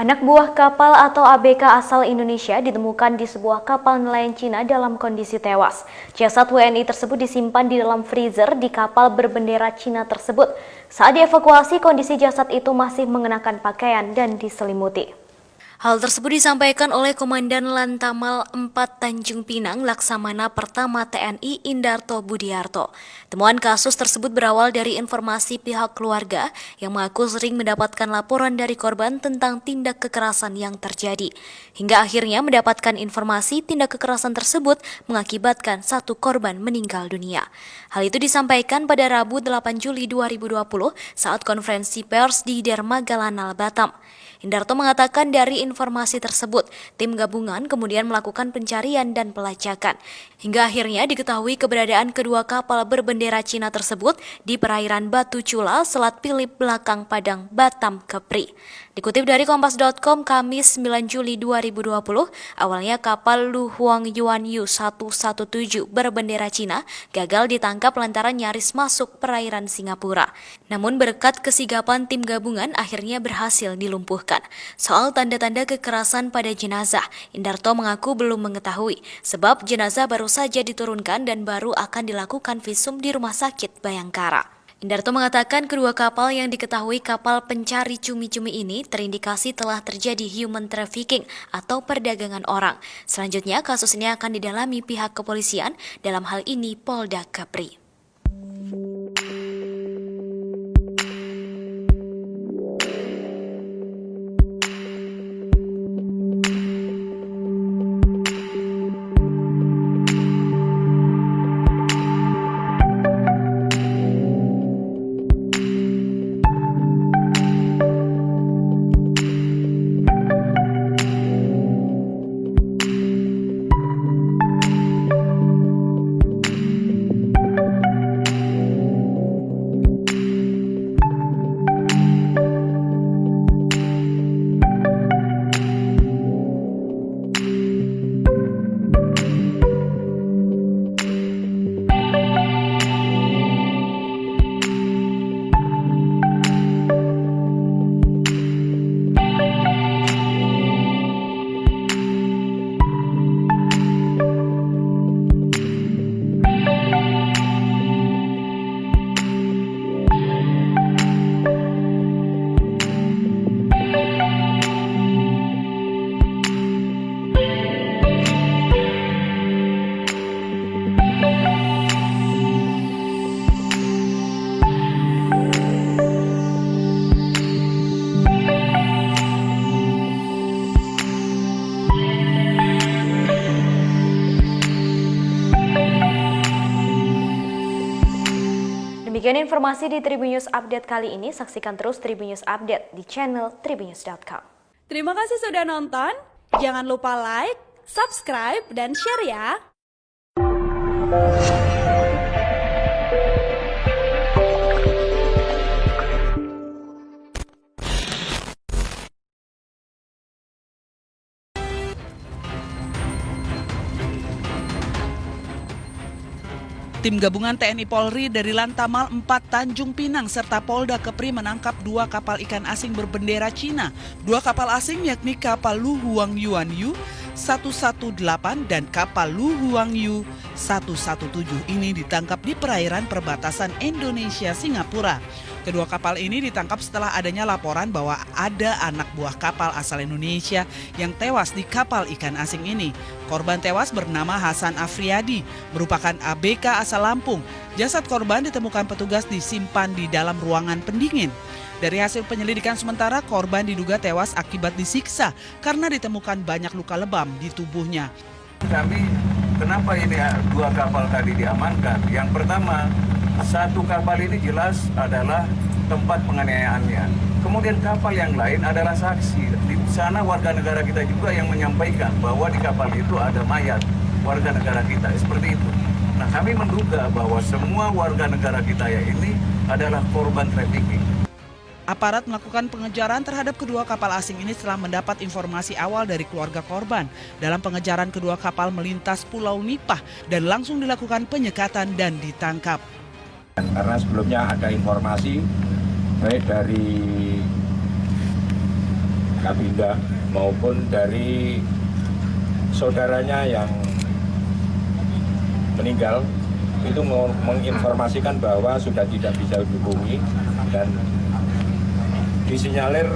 Anak buah kapal atau ABK asal Indonesia ditemukan di sebuah kapal nelayan Cina dalam kondisi tewas. Jasad WNI tersebut disimpan di dalam freezer di kapal berbendera Cina tersebut. Saat dievakuasi, kondisi jasad itu masih mengenakan pakaian dan diselimuti. Hal tersebut disampaikan oleh Komandan Lantamal 4 Tanjung Pinang Laksamana Pertama TNI Indarto Budiarto. Temuan kasus tersebut berawal dari informasi pihak keluarga yang mengaku sering mendapatkan laporan dari korban tentang tindak kekerasan yang terjadi. Hingga akhirnya mendapatkan informasi tindak kekerasan tersebut mengakibatkan satu korban meninggal dunia. Hal itu disampaikan pada Rabu 8 Juli 2020 saat konferensi pers di Dermagalanal, Batam. Indarto mengatakan dari informasi tersebut, tim gabungan kemudian melakukan pencarian dan pelacakan. Hingga akhirnya diketahui keberadaan kedua kapal berbendera Cina tersebut di perairan Batu Cula, Selat Pilip, belakang Padang, Batam, Kepri. Dikutip dari Kompas.com, Kamis 9 Juli 2020, awalnya kapal Lu Huang Yuan Yu 117 berbendera Cina gagal ditangkap lantaran nyaris masuk perairan Singapura. Namun berkat kesigapan tim gabungan akhirnya berhasil dilumpuhkan. Soal tanda-tanda kekerasan pada jenazah, Indarto mengaku belum mengetahui sebab jenazah baru saja diturunkan dan baru akan dilakukan visum di Rumah Sakit Bayangkara. Indarto mengatakan kedua kapal yang diketahui kapal pencari cumi-cumi ini terindikasi telah terjadi human trafficking atau perdagangan orang. Selanjutnya kasus ini akan didalami pihak kepolisian, dalam hal ini Polda Kepri. Demikian informasi di Tribun News Update kali ini. Saksikan terus Tribun News Update di channel tribunnews.com. Terima kasih sudah nonton. Jangan lupa like, subscribe, dan share ya. Tim gabungan TNI Polri dari Lantamal 4 Tanjung Pinang serta Polda Kepri menangkap 2 kapal ikan asing berbendera Cina. 2 kapal asing yakni kapal Lu Huang Yuan Yu 118 dan kapal Lu Huang Yu 117 ini ditangkap di perairan perbatasan Indonesia-Singapura. Kedua kapal ini ditangkap setelah adanya laporan bahwa ada anak buah kapal asal Indonesia yang tewas di kapal ikan asing ini. Korban tewas bernama Hasan Afriyadi, merupakan ABK asal Lampung. Jasad korban ditemukan petugas disimpan di dalam ruangan pendingin. Dari hasil penyelidikan sementara, korban diduga tewas akibat disiksa karena ditemukan banyak luka lebam di tubuhnya. Kami, kenapa ini 2 kapal tadi diamankan? Yang pertama, 1 kapal ini jelas adalah tempat penganiayaannya. Kemudian kapal yang lain adalah saksi. Di sana warga negara kita juga yang menyampaikan bahwa di kapal itu ada mayat warga negara kita, seperti itu. Nah, kami menduga bahwa semua warga negara kita ya ini adalah korban trafficking. Aparat melakukan pengejaran terhadap kedua kapal asing ini setelah mendapat informasi awal dari keluarga korban. Dalam pengejaran, kedua kapal melintas Pulau Nipah dan langsung dilakukan penyekatan dan ditangkap. Karena sebelumnya ada informasi baik dari Kabinda maupun dari saudaranya yang meninggal itu menginformasikan bahwa sudah tidak bisa dihubungi dan disinyalir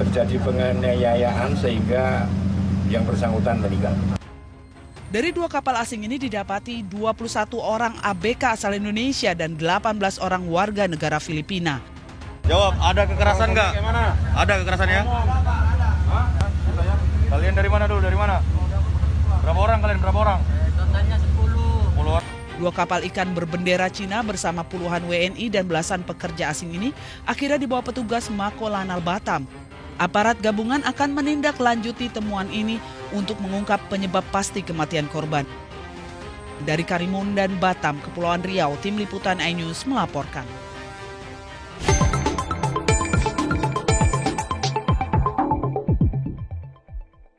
terjadi penganiayaan sehingga yang bersangkutan meninggal. Dari 2 kapal asing ini didapati 21 orang ABK asal Indonesia dan 18 orang warga negara Filipina. Jawab, ada kekerasan nggak? Ada kekerasannya? Kalian dari mana dulu? Dari mana? Berapa orang kalian? Berapa orang? Totalnya 10 orang. 2 kapal ikan berbendera Cina bersama puluhan WNI dan belasan pekerja asing ini akhirnya dibawa petugas Mako Lanal Batam. Aparat gabungan akan menindaklanjuti temuan ini untuk mengungkap penyebab pasti kematian korban. Dari Karimun dan Batam, Kepulauan Riau, Tim Liputan iNews melaporkan.